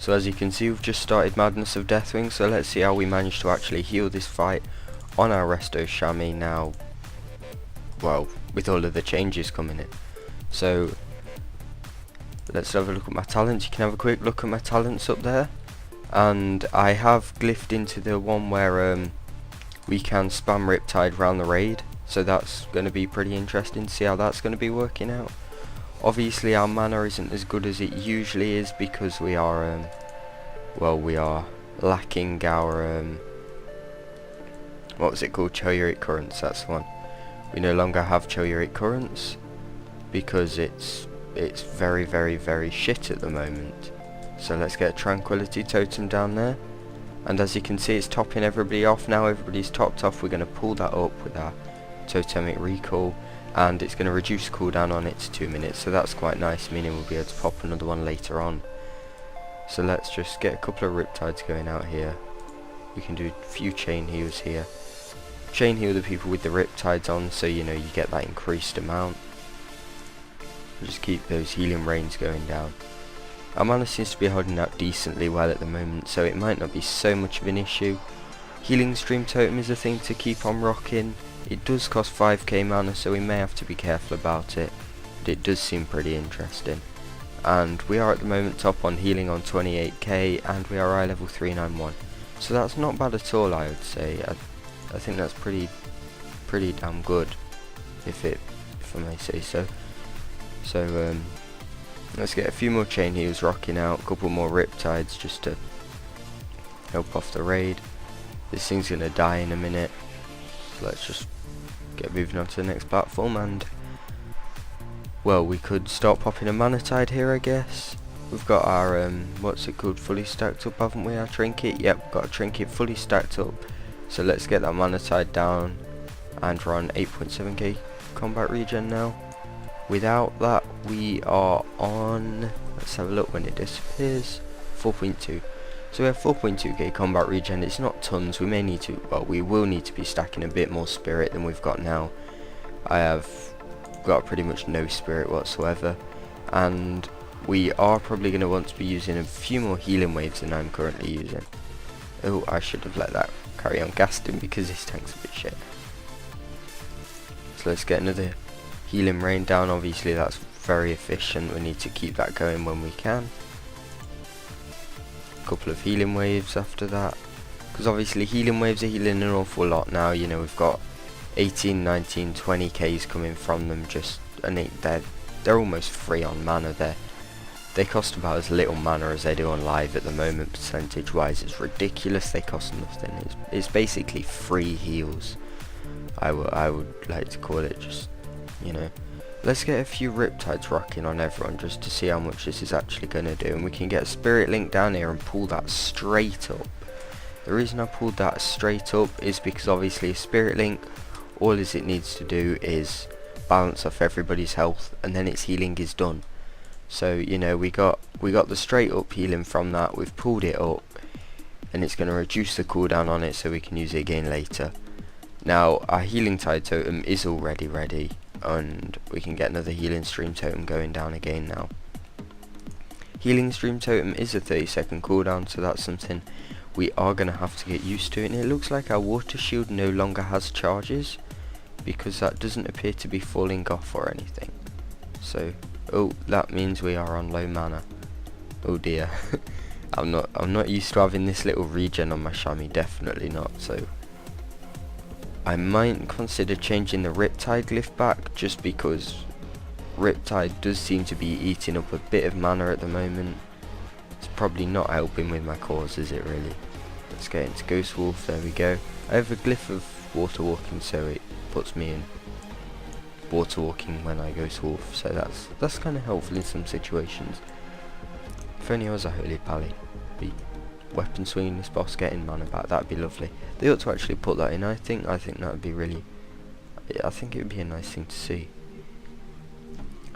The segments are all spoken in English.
So as you can see, we've just started Madness of Deathwing, so let's see how we manage to actually heal this fight on our Resto Shaman now, well, with all of the changes coming in. So let's have a look at my talents. You can have a quick look at my talents up there, and I have glyphed into the one where we can spam Riptide around the raid, so that's going to be pretty interesting to see how that's going to be working out. Obviously our mana isn't as good as it usually is because we are we are lacking our what was it called, Choyuric Currents, that's the one. We no longer have Choyuric Currents because it's very very shit at the moment. So let's get a Tranquility Totem down there, and as you can see it's topping everybody off now. Everybody's topped off. We're going to pull that up with our Totemic Recall, and it's going to reduce cooldown on it to 2 minutes, so that's quite nice, meaning we'll be able to pop another one later on. So let's just get a couple of Riptides going out here. We can do a few chain heals here. Chain heal the people with the Riptides on, so you know you get that increased amount. Just keep those healing rains going down. Our mana seems to be holding out decently well at the moment, so it might not be so much of an issue. Healing Stream Totem is a thing to keep on rocking. It does cost 5k mana, so we may have to be careful about it, but it does seem pretty interesting. And we are at the moment top on healing on 28k, and we are eye level 391, so that's not bad at all, I would say. I think that's pretty damn good, if I may say so. So let's get a few more chain heals rocking out, a couple more Riptides just to help off the raid. This thing's gonna die in a minute, so let's just get moving on to the next platform. And well, we could start popping a Mana Tide here, I guess. We've got our what's it called, fully stacked up, haven't we? Our trinket, yep, got a trinket fully stacked up. So let's get that Mana Tide down, and we're on 8.7k combat regen now. Without that we are on, let's have a look when it disappears, 4.2. So we have 4.2k combat regen. It's not tons. We may need to, well, we will need to be stacking a bit more spirit than we've got now. I have got pretty much no spirit whatsoever, and we are probably going to want to be using a few more healing waves than I'm currently using. Oh, I should have let that carry on casting because this tank's a bit shit. So let's get another healing rain down. Obviously that's very efficient. We need to keep that going when we can. Couple of healing waves after that, because obviously healing waves are healing an awful lot now. You know, we've got 18, 19, 20k's coming from them, just, and they're almost free on mana. They cost about as little mana as they do on live at the moment. Percentage wise it's ridiculous. They cost nothing. It's basically free heals, I would like to call it. Just, you know, let's get a few Riptides rocking on everyone just to see how much this is actually going to do, and we can get a Spirit Link down here and pull that straight up. The reason I pulled that straight up is because obviously a Spirit Link, all it needs to do is balance off everybody's health, and then its healing is done. So you know, we got the straight up healing from that. We've pulled it up, and it's going to reduce the cooldown on it so we can use it again later. Now our Healing Tide Totem is already ready, and we can get another Healing Stream Totem going down again now. Healing Stream Totem is a 30-second cooldown, so that's something we are going to have to get used to. And it looks like our Water Shield no longer has charges, because that doesn't appear to be falling off or anything. So, oh, that means we are on low mana. Oh dear. I'm not used to having this little regen on my Shammy, definitely not. So I might consider changing the Riptide glyph back, just because Riptide does seem to be eating up a bit of mana at the moment. It's probably not helping with my cause, is it really? Let's get into Ghost Wolf. There we go. I have a glyph of water walking, so it puts me in water walking when I Ghost Wolf, so that's kind of helpful in some situations. If only I was a Holy Pally, be weapon swinging this boss, getting mana back, that'd be lovely. They ought to actually put that in. I think that would be really, I think it would be a nice thing to see.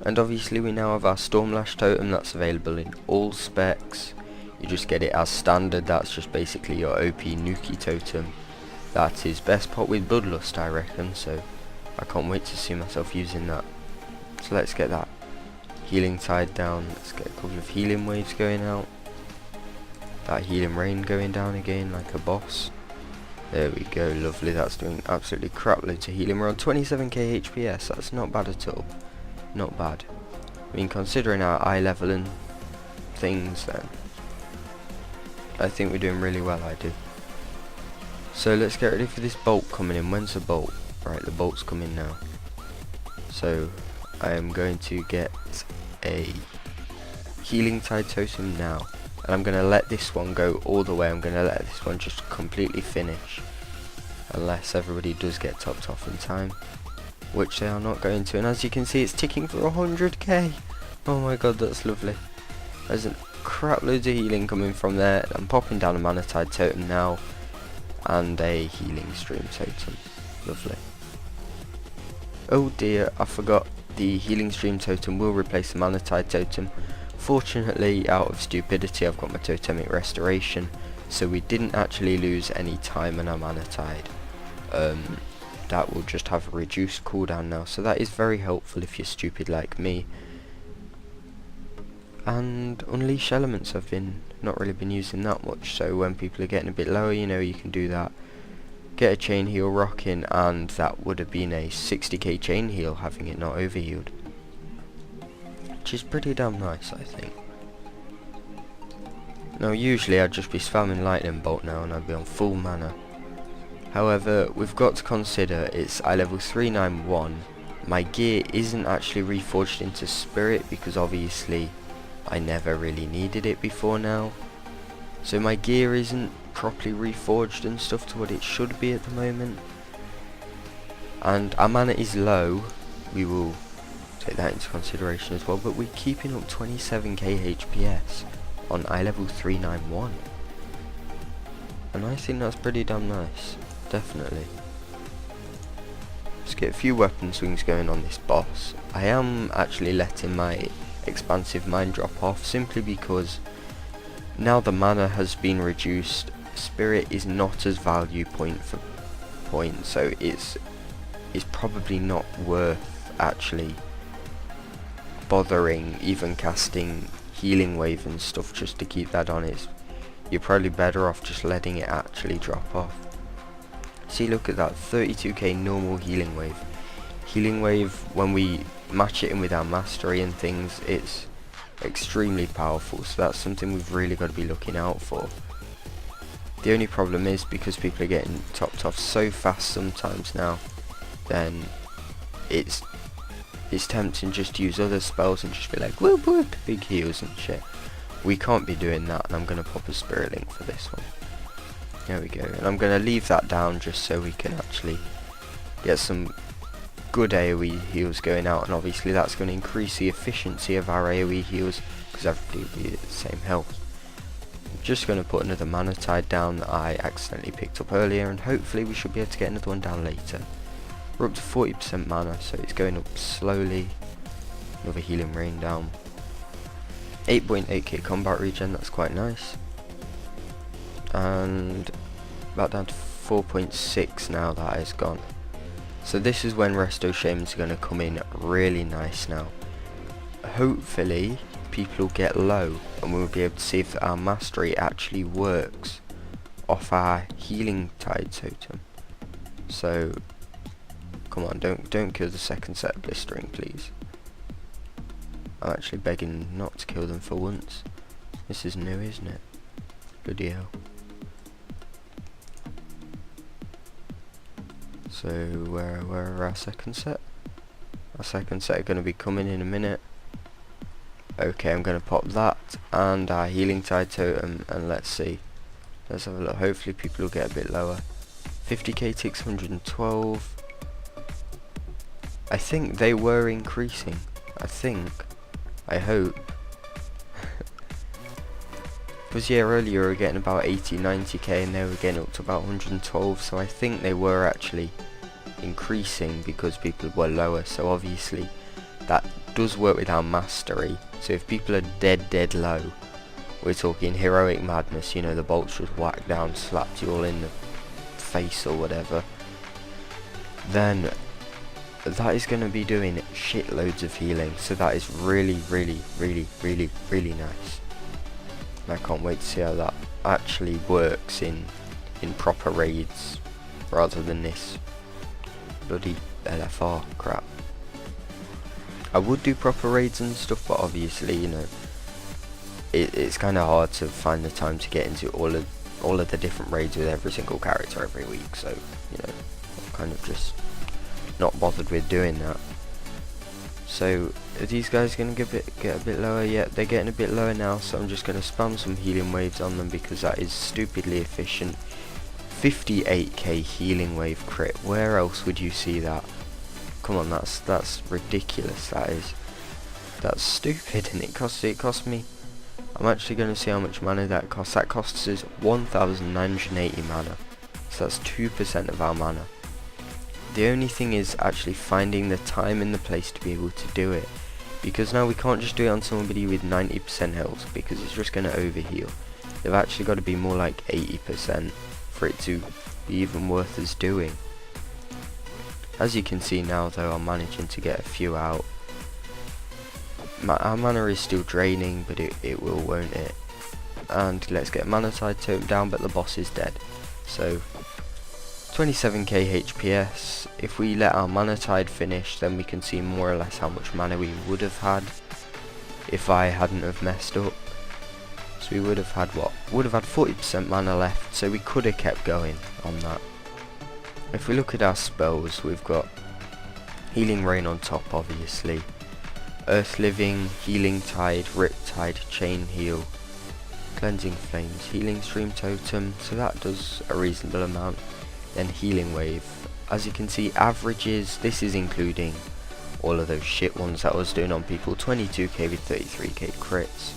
And obviously we now have our Stormlash Totem that's available in all specs. You just get it as standard. That's just basically your OP Nuki Totem. That is best pot with Bloodlust, I reckon, so I can't wait to see myself using that. So let's get that Healing Tide down. Let's get a couple of healing waves going out. that healing rain going down again like a boss. There we go, lovely. That's doing absolutely crap loads of healing. We're on 27k HPS. That's not bad at all. Not bad. I mean, considering our eye level and things, then I think we're doing really well, I do. So let's get ready for this bolt coming in. When's the bolt? Right, the bolt's coming now. So I am going to get a healing tide totem now. And I'm going to let this one go all the way. I'm going to let this one just completely finish. Unless everybody does get topped off in time. Which they are not going to. And as you can see, it's ticking for 100k. Oh my god, that's lovely. There's a crap loads of healing coming from there. I'm popping down a mana tide totem now. And a healing stream totem. Lovely. Oh dear, I forgot. The healing stream totem will replace the mana tide totem. Fortunately, out of stupidity, I've got my totemic restoration, so we didn't actually lose any time on our mana tide. That will just have a reduced cooldown now, so that is very helpful if you're stupid like me. And unleash elements, I've not really been using that much, so when people are getting a bit lower, you know, you can do that. Get a chain heal rocking, and that would have been a 60k chain heal, having it not overhealed. Which is pretty damn nice, I think. Now usually I'd just be spamming lightning bolt now and I'd be on full mana. However, we've got to consider it's eye level 391. My gear isn't actually reforged into spirit because obviously I never really needed it before now. So my gear isn't properly reforged and stuff to what it should be at the moment. And our mana is low. We will take that into consideration as well, but we're keeping up 27k HPS on eye level 391, and I think that's pretty damn nice, definitely. Let's get a few weapon swings going on this boss. I am actually letting my expansive mind drop off simply because now the mana has been reduced, spirit is not as value point for point, so it's probably not worth actually bothering even casting healing wave and stuff just to keep that on. You're probably better off just letting it actually drop off. See, look at that, 32k normal healing wave. Healing wave, when we match it in with our mastery and things, it's extremely powerful, so that's something we've really got to be looking out for. The only problem is because people are getting topped off so fast sometimes now, then it's tempting just to use other spells and just be like whoop whoop, big heals and shit. We can't be doing that, and I'm going to pop a spirit link for this one. There we go, and I'm going to leave that down just so we can actually get some good AoE heals going out, and obviously that's going to increase the efficiency of our AoE heals because everybody will be at the same health. I'm just going to put another mana tide down that I accidentally picked up earlier, and hopefully we should be able to get another one down later. We're up to 40% mana, so it's going up slowly. Another healing rain down. 8.8k combat regen, that's quite nice. And about down to 4.6 now that is gone. So this is when Resto Shaman's are going to come in really nice now. Hopefully people will get low and we'll be able to see if our mastery actually works off our healing tide totem. So come on, don't kill the second set of blistering, please. I'm actually begging not to kill them for once. This is new, isn't it? Bloody hell. So where are our second set? Our second set are going to be coming in a minute. Okay, I'm going to pop that and our healing tide totem, and let's see. Let's have a look. Hopefully people will get a bit lower. 50k ticks 112. I think they were increasing. I hope. Because yeah, earlier we were getting about 80, 90k and they were getting up to about 112, so I think they were actually increasing because people were lower, so obviously that does work with our mastery. So if people are dead low, we're talking heroic madness, you know, the bolts just whacked down, slapped you all in the face or whatever, then that is going to be doing shitloads of healing, so that is really nice. And I can't wait to see how actually works in proper raids rather than this bloody LFR crap. I would do proper raids and stuff, but obviously, you know, it's kind of hard to find the time to get into all of the different raids with every single character every week. So, you know, I'm kind of just not bothered with doing that. So, are these guys going to get a bit lower? Yeah, they're getting a bit lower now, so I'm just going to spam some healing waves on them because that is stupidly efficient. 58k healing wave crit. Where else would you see that? Come on, that's ridiculous. That's stupid, and it cost me. I'm actually going to see how much mana that costs. That costs us 1,980 mana. So that's 2% of our mana. The only thing is actually finding the time and the place to be able to do it. Because now we can't just do it on somebody with 90% health, because it's just going to overheal. They've actually got to be more like 80% for it to be even worth us doing. As you can see now though, I'm managing to get a few out. Our mana is still draining, but it will, won't it? And let's get Mana Tide Totem down, but the boss is dead. So 27k HPS. If we let our Mana Tide finish, then we can see more or less how much mana we would have had if I hadn't have messed up. So we would have had what? Would have had 40% mana left, so we could have kept going on that. If we look at our spells, we've got Healing Rain on top, obviously. Earth Living, Healing Tide, Riptide, Chain Heal, Cleansing Flames, Healing Stream Totem, so that does a reasonable amount. Then Healing Wave. As you can see, averages, this is including all of those shit ones that I was doing on people, 22k with 33k crits.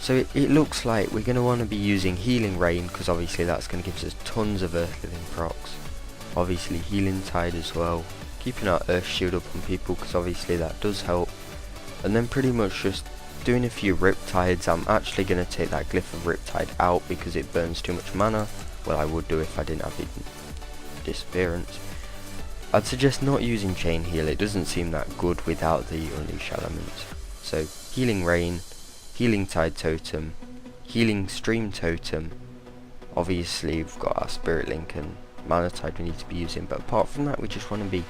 So it looks like we're going to want to be using Healing Rain, because obviously that's going to give us tons of Earth Living procs. Obviously Healing Tide as well. Keeping our Earth Shield up on people, because obviously that does help. And then pretty much just doing a few Riptides. I'm actually going to take that Glyph of Riptide out because it burns too much mana. Well, I would do if I didn't have Hidden Disappearance. I'd suggest not using Chain Heal. It doesn't seem that good without the Unleash elements. So Healing Rain, Healing Tide Totem, Healing Stream Totem. Obviously we've got our Spirit Link and Mana Tide we need to be using, but apart from that we just want to be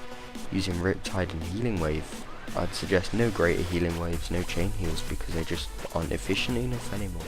using Riptide and Healing Wave. I'd suggest no greater Healing Waves, no Chain Heals, because they just aren't efficient enough anymore.